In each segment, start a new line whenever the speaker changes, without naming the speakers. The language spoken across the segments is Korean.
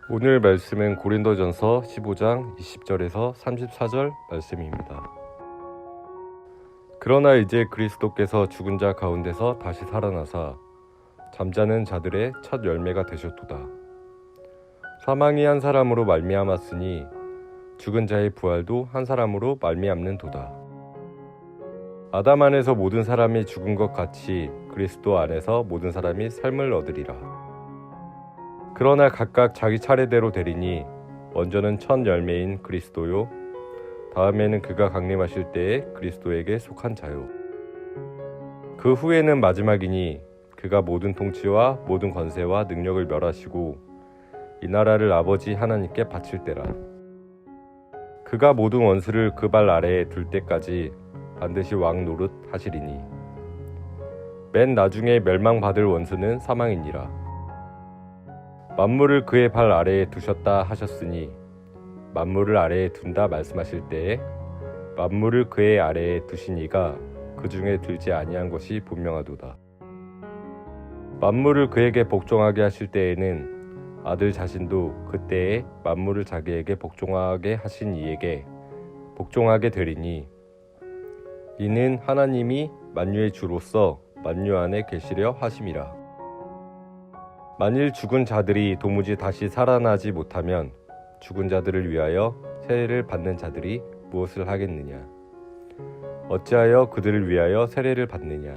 오늘 말씀은 고린도전서 15장 20절에서 34절 말씀입니다. 그러나 이제 그리스도께서 죽은 자 가운데서 다시 살아나사 잠자는 자들의 첫 열매가 되셨도다. 사망이 한 사람으로 말미암았으니 죽은 자의 부활도 한 사람으로 말미암는도다. 아담 안에서 모든 사람이 죽은 것 같이 그리스도 안에서 모든 사람이 삶을 얻으리라. 그러나 각각 자기 차례대로 되리니 먼저는 첫 열매인 그리스도요, 다음에는 그가 강림하실 때에 그리스도에게 속한 자요. 그 후에는 마지막이니 그가 모든 통치와 모든 권세와 능력을 멸하시고 이 나라를 아버지 하나님께 바칠 때라. 그가 모든 원수를 그 발 아래에 둘 때까지 반드시 왕 노릇 하시리니 맨 나중에 멸망받을 원수는 사망이니라. 만물을 그의 발 아래에 두셨다 하셨으니 만물을 아래에 둔다 말씀하실 때에 만물을 그의 아래에 두신 이가 그 중에 들지 아니한 것이 분명하도다. 만물을 그에게 복종하게 하실 때에는 아들 자신도 그때에 만물을 자기에게 복종하게 하신 이에게 복종하게 되리니 이는 하나님이 만유의 주로서 만유 안에 계시려 하심이라. 만일 죽은 자들이 도무지 다시 살아나지 못하면 죽은 자들을 위하여 세례를 받는 자들이 무엇을 하겠느냐? 어찌하여 그들을 위하여 세례를 받느냐?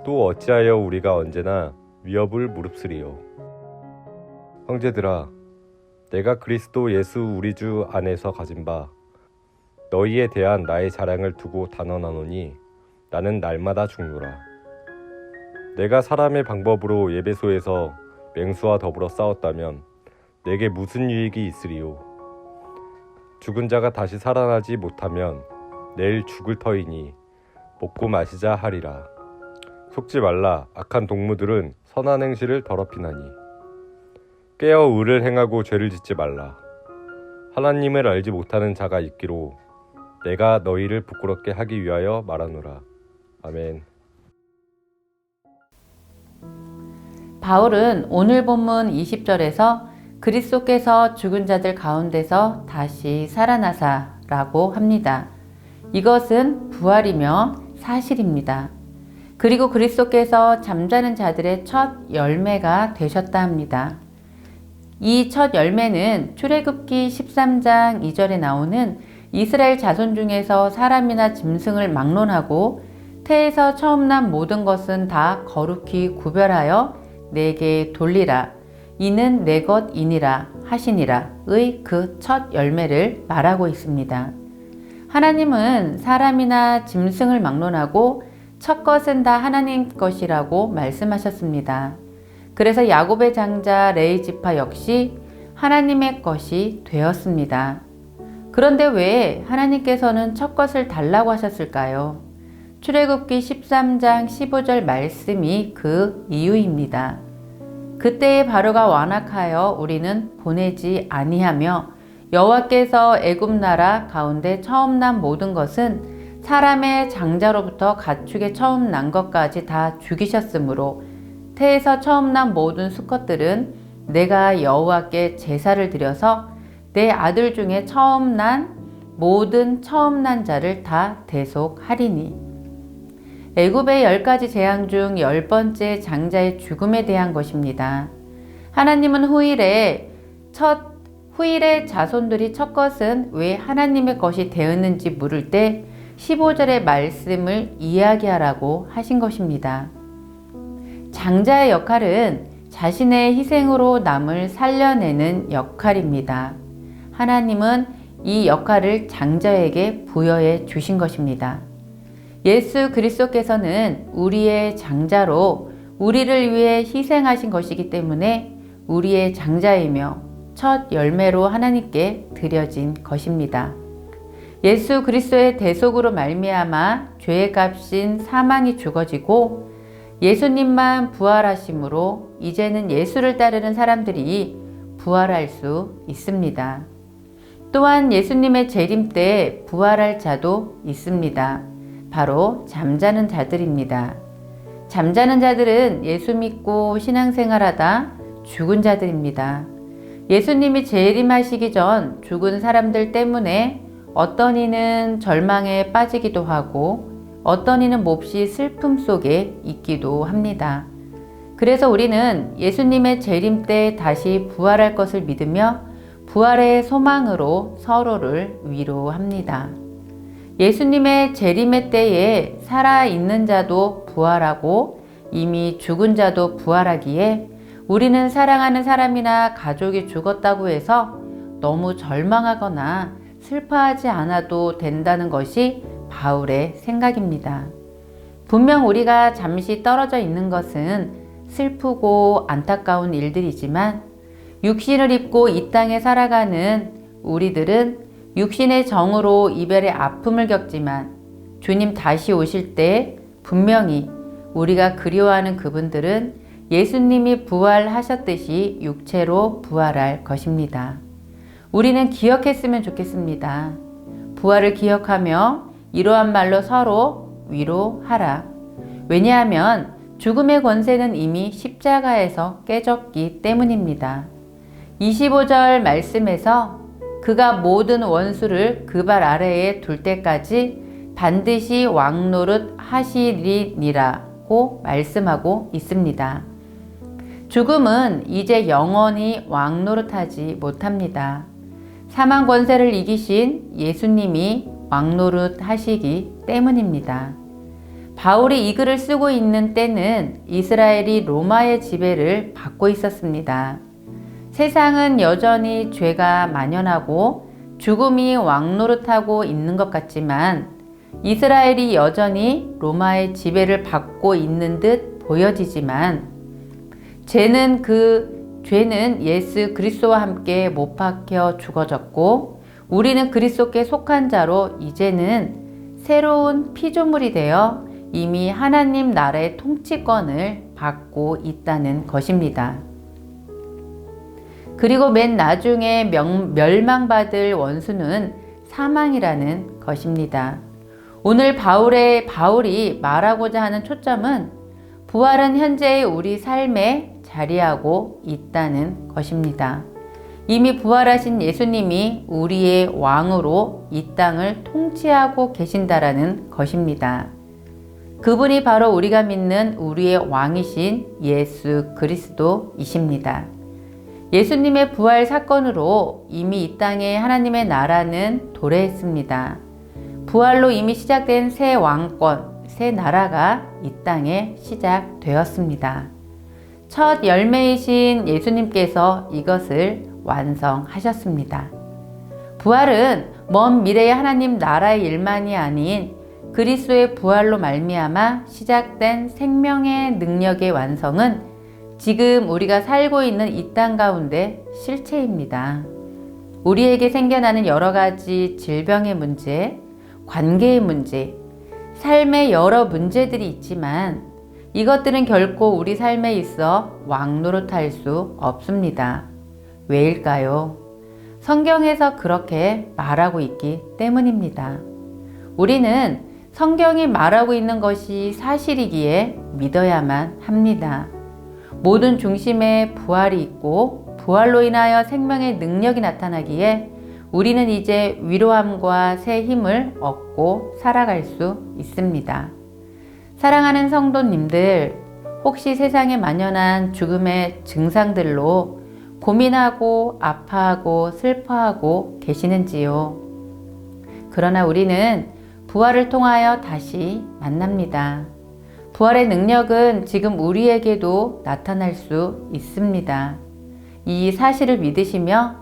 또 어찌하여 우리가 언제나 위협을 무릅쓰리요? 형제들아, 내가 그리스도 예수 우리 주 안에서 가진 바 너희에 대한 나의 자랑을 두고 단언하노니 나는 날마다 죽노라. 내가 사람의 방법으로 예배소에서 맹수와 더불어 싸웠다면 내게 무슨 유익이 있으리요? 죽은 자가 다시 살아나지 못하면 내일 죽을 터이니 먹고 마시자 하리라. 속지 말라. 악한 동무들은 선한 행실을 더럽히나니 깨어 의를 행하고 죄를 짓지 말라. 하나님을 알지 못하는 자가 있기로 내가 너희를 부끄럽게 하기 위하여 말하노라. 아멘.
바울은 오늘 본문 20절에서 그리스도께서 죽은 자들 가운데서 다시 살아나사라고 합니다. 이것은 부활이며 사실입니다. 그리고 그리스도께서 잠자는 자들의 첫 열매가 되셨다 합니다. 이 첫 열매는 출애굽기 13장 2절에 나오는 이스라엘 자손 중에서 사람이나 짐승을 막론하고 태에서 처음 난 모든 것은 다 거룩히 구별하여 내게 돌리라. 이는 내 것이니라 하시니라의 그 첫 열매를 말하고 있습니다. 하나님은 사람이나 짐승을 막론하고 첫 것은 다 하나님 것이라고 말씀하셨습니다. 그래서 야곱의 장자 레위 지파 역시 하나님의 것이 되었습니다. 그런데 왜 하나님께서는 첫 것을 달라고 하셨을까요? 출애굽기 13장 15절 말씀이 그 이유입니다. 그때의 바로가 완악하여 우리는 보내지 아니하며 여호와께서 애굽 나라 가운데 처음 난 모든 것은 사람의 장자로부터 가축의 처음 난 것까지 다 죽이셨으므로 태에서 처음 난 모든 수컷들은 내가 여호와께 제사를 드려서 내 아들 중에 처음 난 모든 처음 난 자를 다 대속하리니. 애굽의 10가지 재앙 중 10번째 장자의 죽음에 대한 것입니다. 하나님은 후일에 자손들이 첫 것은 왜 하나님의 것이 되었는지 물을 때 15절의 말씀을 이야기하라고 하신 것입니다. 장자의 역할은 자신의 희생으로 남을 살려내는 역할입니다. 하나님은 이 역할을 장자에게 부여해 주신 것입니다. 예수 그리스도께서는 우리의 장자로 우리를 위해 희생하신 것이기 때문에 우리의 장자이며 첫 열매로 하나님께 드려진 것입니다. 예수 그리스도의 대속으로 말미암아 죄의 값인 사망이 죽어지고 예수님만 부활하심으로 이제는 예수를 따르는 사람들이 부활할 수 있습니다. 또한 예수님의 재림 때 부활할 자도 있습니다. 바로 잠자는 자들입니다. 잠자는 자들은 예수 믿고 신앙생활하다 죽은 자들입니다. 예수님이 재림하시기 전 죽은 사람들 때문에 어떤 이는 절망에 빠지기도 하고 어떤 이는 몹시 슬픔 속에 있기도 합니다. 그래서 우리는 예수님의 재림 때 다시 부활할 것을 믿으며 부활의 소망으로 서로를 위로합니다. 예수님의 재림의 때에 살아있는 자도 부활하고 이미 죽은 자도 부활하기에 우리는 사랑하는 사람이나 가족이 죽었다고 해서 너무 절망하거나 슬퍼하지 않아도 된다는 것이 바울의 생각입니다. 분명 우리가 잠시 떨어져 있는 것은 슬프고 안타까운 일들이지만 육신을 입고 이 땅에 살아가는 우리들은 육신의 정으로 이별의 아픔을 겪지만 주님 다시 오실 때 분명히 우리가 그리워하는 그분들은 예수님이 부활하셨듯이 육체로 부활할 것입니다. 우리는 기억했으면 좋겠습니다. 부활을 기억하며 이러한 말로 서로 위로하라. 왜냐하면 죽음의 권세는 이미 십자가에서 깨졌기 때문입니다. 25절 말씀에서 그가 모든 원수를 그 발 아래에 둘 때까지 반드시 왕노릇 하시리니라고 말씀하고 있습니다. 죽음은 이제 영원히 왕노릇하지 못합니다. 사망 권세를 이기신 예수님이 왕노릇 하시기 때문입니다. 바울이 이 글을 쓰고 있는 때는 이스라엘이 로마의 지배를 받고 있었습니다. 세상은 여전히 죄가 만연하고 죽음이 왕노릇하고 있는 것 같지만 이스라엘이 여전히 로마의 지배를 받고 있는 듯 보여지지만 죄는 예수 그리스도와 함께 못 박혀 죽어졌고 우리는 그리스도께 속한 자로 이제는 새로운 피조물이 되어 이미 하나님 나라의 통치권을 받고 있다는 것입니다. 그리고 맨 나중에 멸망받을 원수는 사망이라는 것입니다. 오늘 바울이 말하고자 하는 초점은 부활은 현재의 우리 삶에 자리하고 있다는 것입니다. 이미 부활하신 예수님이 우리의 왕으로 이 땅을 통치하고 계신다라는 것입니다. 그분이 바로 우리가 믿는 우리의 왕이신 예수 그리스도이십니다. 예수님의 부활 사건으로 이미 이 땅에 하나님의 나라는 도래했습니다. 부활로 이미 시작된 새 왕권, 새 나라가 이 땅에 시작되었습니다. 첫 열매이신 예수님께서 이것을 완성하셨습니다. 부활은 먼 미래의 하나님 나라의 일만이 아닌 그리스도의 부활로 말미암아 시작된 생명의 능력의 완성은 지금 우리가 살고 있는 이 땅 가운데 실체입니다. 우리에게 생겨나는 여러 가지 질병의 문제, 관계의 문제, 삶의 여러 문제들이 있지만 이것들은 결코 우리 삶에 있어 왕노릇할 수 없습니다. 왜일까요? 성경에서 그렇게 말하고 있기 때문입니다. 우리는 성경이 말하고 있는 것이 사실이기에 믿어야만 합니다. 모든 중심에 부활이 있고 부활로 인하여 생명의 능력이 나타나기에 우리는 이제 위로함과 새 힘을 얻고 살아갈 수 있습니다. 사랑하는 성도님들, 혹시 세상에 만연한 죽음의 증상들로 고민하고 아파하고 슬퍼하고 계시는지요? 그러나 우리는 부활을 통하여 다시 만납니다. 부활의 능력은 지금 우리에게도 나타날 수 있습니다. 이 사실을 믿으시며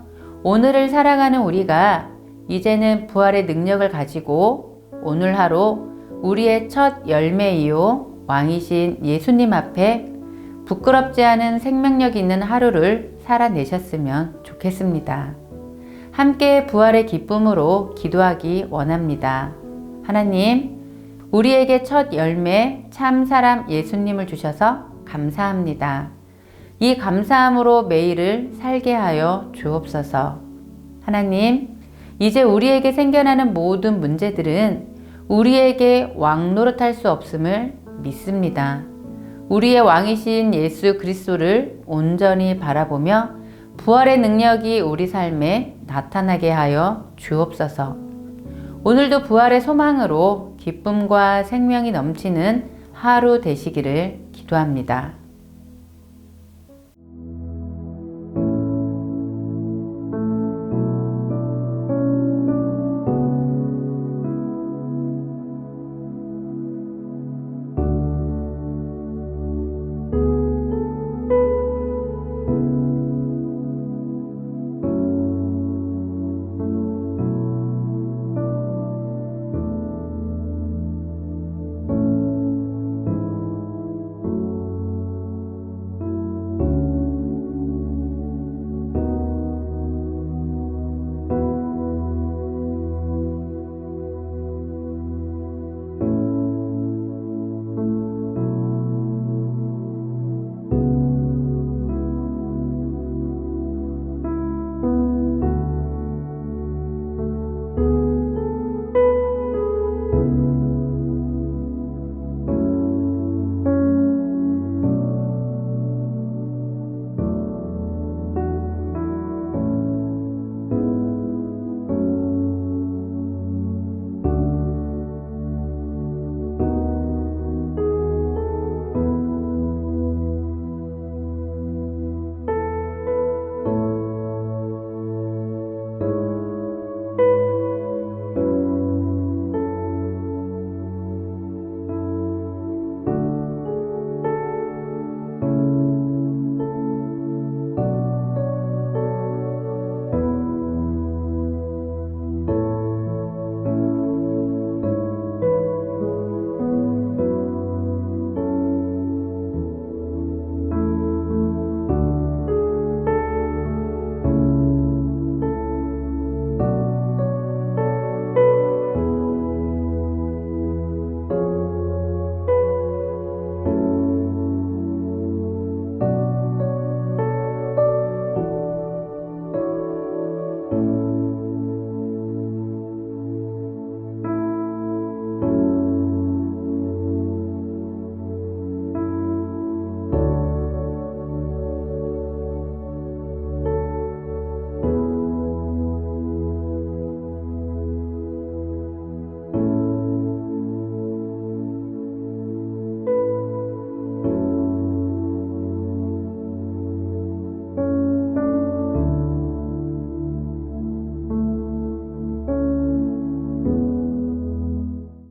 오늘을 살아가는 우리가 이제는 부활의 능력을 가지고 오늘 하루 우리의 첫 열매이요 왕이신 예수님 앞에 부끄럽지 않은 생명력 있는 하루를 살아내셨으면 좋겠습니다. 함께 부활의 기쁨으로 기도하기 원합니다. 하나님, 우리에게 첫 열매 참 사람 예수님을 주셔서 감사합니다. 이 감사함으로 매일을 살게 하여 주옵소서. 하나님, 이제 우리에게 생겨나는 모든 문제들은 우리에게 왕노릇할 수 없음을 믿습니다. 우리의 왕이신 예수 그리스도를 온전히 바라보며 부활의 능력이 우리 삶에 나타나게 하여 주옵소서. 오늘도 부활의 소망으로 기쁨과 생명이 넘치는 하루 되시기를 기도합니다.